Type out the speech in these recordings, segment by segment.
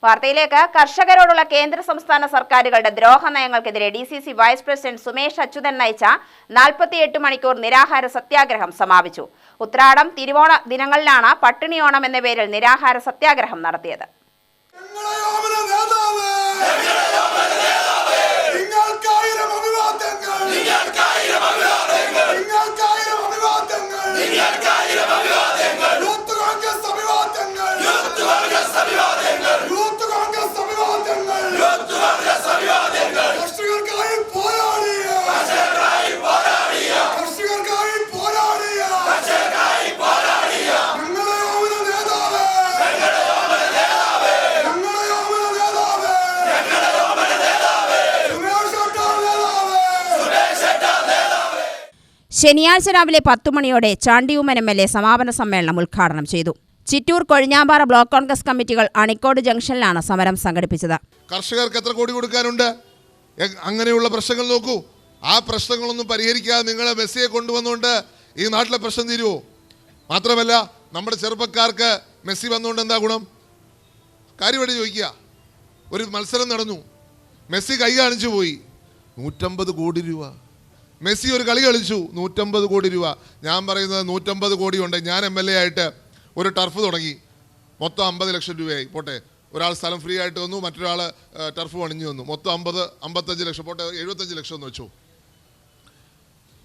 വാർത്തയിലേക്ക്. കർഷകരോടുള്ള കേന്ദ്ര സംസ്ഥാന സർക്കാരുകളുടെ ദ്രോഹ നയങ്ങൾക്കെതിരെ DCC vice president Sumesh Achuthan നയിച്ച 48 മണിക്കൂർ നിരാഹാര സത്യാഗ്രഹം സമാപിച്ചു. ഉത്രാടം, തിരുവോണ ദിനങ്ങളിലാണ് പട്ടിണിയോണം എന്ന പേരിൽ നിരാഹാര സത്യാഗ്രഹം നടത്തിയത്. ശനിയാഴ്ച രാവിലെ 10 മണിയോടെ ചാണ്ടിയുമ്മൻ MLA സമാപന സമ്മേളനം ഉദ്ഘാടനം ചെയ്തു. ചിറ്റൂർ, കൊഴിഞ്ഞാമ്പാറ ബ്ലോക്ക് കോൺഗ്രസ് കമ്മിറ്റികൾ അണിക്കോട് ജംഗ്ഷനിലാണ് സമരം സംഘടിപ്പിച്ചത്. കർഷകർക്ക് എത്ര കോടി കൊടുക്കാനുണ്ട്? അങ്ങനെയുള്ള പ്രശ്നങ്ങൾ നോക്കൂ. ആ പ്രശ്നങ്ങളൊന്നും പരിഹരിക്കാതെ നിങ്ങൾ മെസ്സിയെ കൊണ്ടുവന്നുകൊണ്ട് ഈ നാട്ടിലെ പ്രശ്നം തീരുവോ? മാത്രമല്ല, നമ്മുടെ ചെറുപ്പക്കാർക്ക് മെസ്സി വന്നുകൊണ്ട് എന്താ ഗുണം? കാര്യമായിട്ട് ചോദിക്കുക. ഒരു മത്സരം നടന്നു, മെസ്സി കൈ കാണിച്ചു പോയി, 150 കോടി രൂപ. മെസ്സി ഒരു കളി കളിച്ചു, 150 കോടി രൂപ. ഞാൻ പറയുന്നത് 150 കോടി ഉണ്ട്. ഞാൻ MLA ആയിട്ട് ഒരു ടർഫ് തുടങ്ങി, മൊത്തം 50 ലക്ഷം രൂപയായി. പോട്ടെ, ഒരാൾ സ്ഥലം ഫ്രീ ആയിട്ട് വന്നു, മറ്റൊരാൾ ടർഫ് പണിഞ്ഞു വന്നു, മൊത്തം 55 ലക്ഷം. പോട്ടെ, 75 ലക്ഷം എന്ന് വെച്ചു.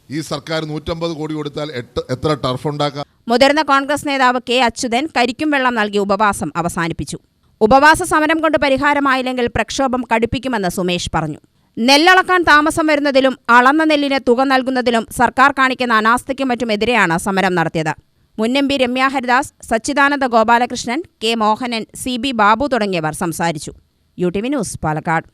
ഈ സർക്കാർ 150 കോടി കൊടുത്താൽ എത്ര ടർഫ് ഉണ്ടാക്കാം? മുതിർന്ന കോൺഗ്രസ് നേതാവ് K. അച്യുതൻ കരിക്കും വെള്ളം നൽകി ഉപവാസം അവസാനിപ്പിച്ചു. ഉപവാസ സമരം കൊണ്ട് പരിഹാരമായില്ലെങ്കിൽ പ്രക്ഷോഭം കടുപ്പിക്കുമെന്ന് സുമേഷ് പറഞ്ഞു. നെല്ലളക്കാൻ താമസം വരുന്നതിലും അളന്ന നെല്ലിന് തുക നൽകുന്നതിലും സർക്കാർ കാണിക്കുന്ന അനാസ്ഥയ്ക്കും മറ്റുമെതിരെയാണ് സമരം നടത്തിയത്. മുൻ MP രമ്യ ഹരിദാസ്, സച്ചിദാനന്ദ ഗോപാലകൃഷ്ണൻ, K. മോഹനൻ, CB ബാബു തുടങ്ങിയവർ സംസാരിച്ചു. UTV news, Palakkad.